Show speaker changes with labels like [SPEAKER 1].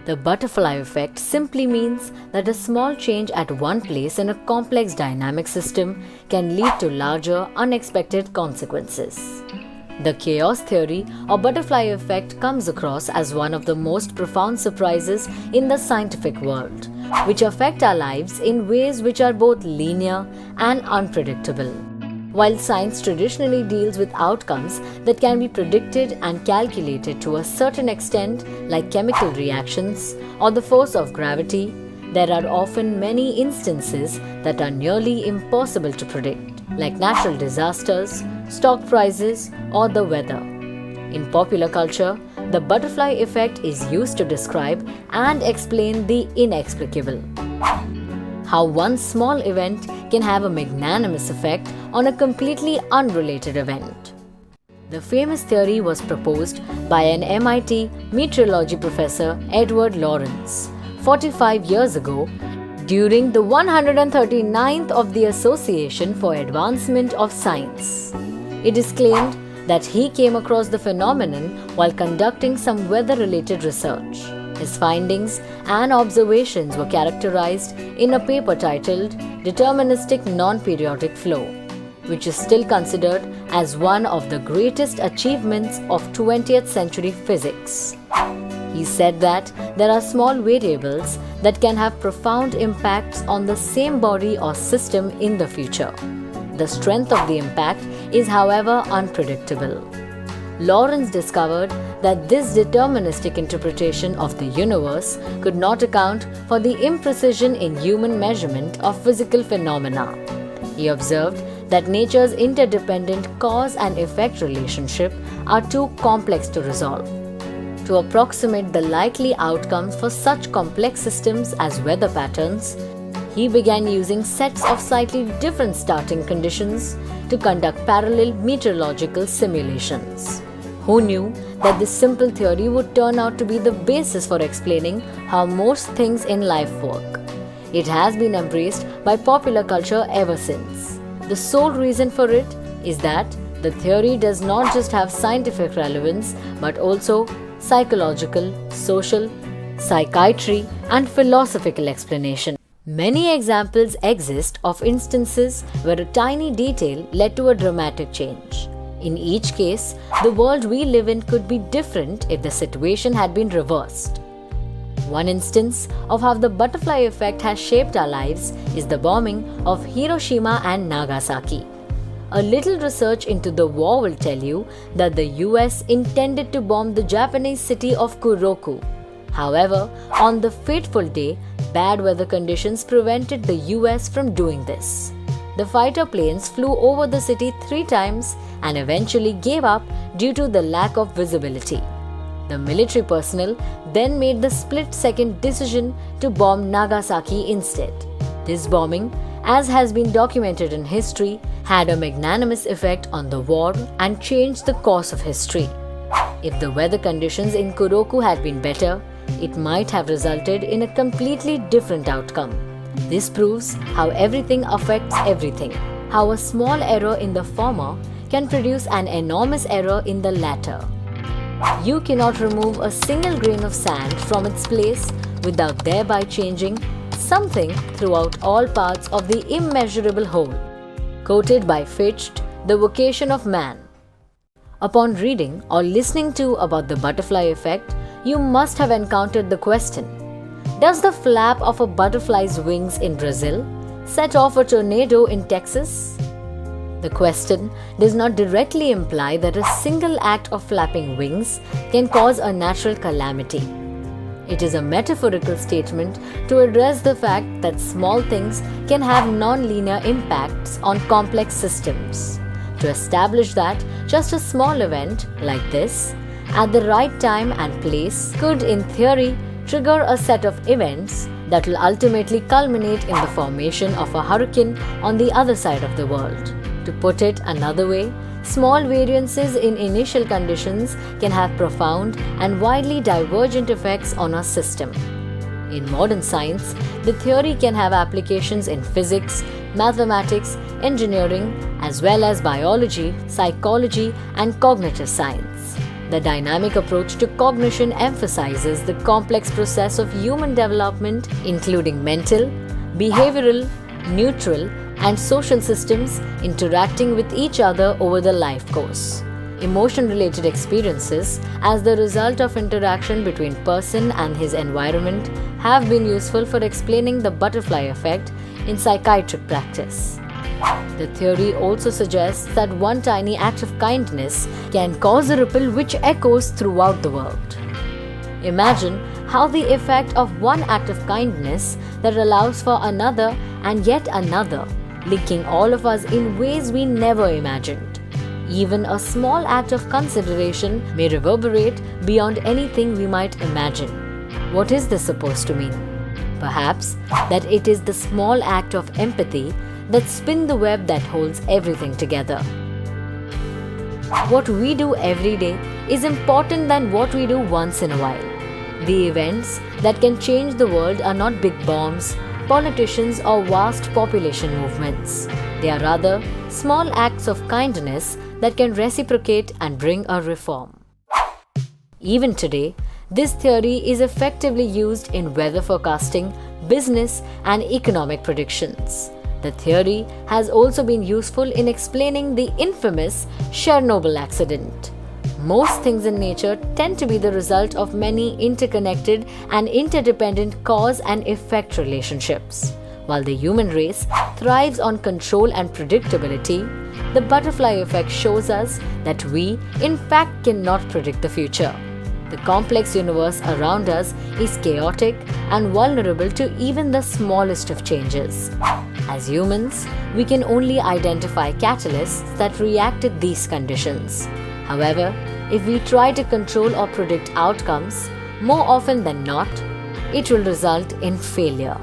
[SPEAKER 1] The butterfly effect simply means that a small change at one place in a complex dynamic system can lead to larger, unexpected consequences. The chaos theory or butterfly effect comes across as one of the most profound surprises in the scientific world, which affect our lives in ways which are both linear and unpredictable. While science traditionally deals with outcomes that can be predicted and calculated to a certain extent, like chemical reactions or the force of gravity, there are often many instances that are nearly impossible to predict, like natural disasters, stock prices, or the weather. In popular culture, the butterfly effect is used to describe and explain the inexplicable. How one small event can have a magnanimous effect on a completely unrelated event. The famous theory was proposed by an MIT meteorology professor, Edward Lorenz, 45 years ago during the 139th of the Association for Advancement of Science. It is claimed that he came across the phenomenon while conducting some weather-related research. His findings and observations were characterized in a paper titled Deterministic Non-Periodic Flow, which is still considered as one of the greatest achievements of 20th century physics. He said that there are small variables that can have profound impacts on the same body or system in the future. The strength of the impact is, however, unpredictable. Lorenz discovered that this deterministic interpretation of the universe could not account for the imprecision in human measurement of physical phenomena. He observed that nature's interdependent cause and effect relationship are too complex to resolve. To approximate the likely outcomes for such complex systems as weather patterns, he began using sets of slightly different starting conditions to conduct parallel meteorological simulations. Who knew that this simple theory would turn out to be the basis for explaining how most things in life work? It has been embraced by popular culture ever since. The sole reason for it is that the theory does not just have scientific relevance but also psychological, social, psychiatry, and philosophical explanation. Many examples exist of instances where a tiny detail led to a dramatic change. In each case, the world we live in could be different if the situation had been reversed. One instance of how the butterfly effect has shaped our lives is the bombing of Hiroshima and Nagasaki. A little research into the war will tell you that the US intended to bomb the Japanese city of Kuroku. However, on the fateful day, bad weather conditions prevented the US from doing this. The fighter planes flew over the city 3 times and eventually gave up due to the lack of visibility. The military personnel then made the split-second decision to bomb Nagasaki instead. This bombing, as has been documented in history, had a magnanimous effect on the war and changed the course of history. If the weather conditions in Kuroku had been better, it might have resulted in a completely different outcome. This proves how everything affects everything, how a small error in the former can produce an enormous error in the latter. You cannot remove a single grain of sand from its place without thereby changing something throughout all parts of the immeasurable whole. Quoted by Fichte, The Vocation of Man. Upon reading or listening to about the butterfly effect, you must have encountered the question, does the flap of a butterfly's wings in Brazil set off a tornado in Texas? The question does not directly imply that a single act of flapping wings can cause a natural calamity. It is a metaphorical statement to address the fact that small things can have non-linear impacts on complex systems. To establish that just a small event like this, at the right time and place, could in theory trigger a set of events that will ultimately culminate in the formation of a hurricane on the other side of the world. To put it another way, small variances in initial conditions can have profound and widely divergent effects on our system. In modern science, the theory can have applications in physics, mathematics, engineering, as well as biology, psychology, and cognitive science. The dynamic approach to cognition emphasizes the complex process of human development, including mental, behavioral, neutral, and social systems interacting with each other over the life course. Emotion-related experiences, as the result of interaction between person and his environment, have been useful for explaining the butterfly effect in psychiatric practice. The theory also suggests that one tiny act of kindness can cause a ripple which echoes throughout the world. Imagine how the effect of one act of kindness that allows for another and yet another, linking all of us in ways we never imagined. Even a small act of consideration may reverberate beyond anything we might imagine. What is this supposed to mean? Perhaps that it is the small act of empathy that spins the web that holds everything together. What we do every day is important than what we do once in a while. The events that can change the world are not big bombs, politicians, or vast population movements. They are rather small acts of kindness that can reciprocate and bring a reform. Even today, this theory is effectively used in weather forecasting, business, and economic predictions. The theory has also been useful in explaining the infamous Chernobyl accident. Most things in nature tend to be the result of many interconnected and interdependent cause and effect relationships. While the human race thrives on control and predictability, the butterfly effect shows us that we, in fact, cannot predict the future. The complex universe around us is chaotic and vulnerable to even the smallest of changes. As humans, we can only identify catalysts that react to these conditions. However, if we try to control or predict outcomes, more often than not, it will result in failure.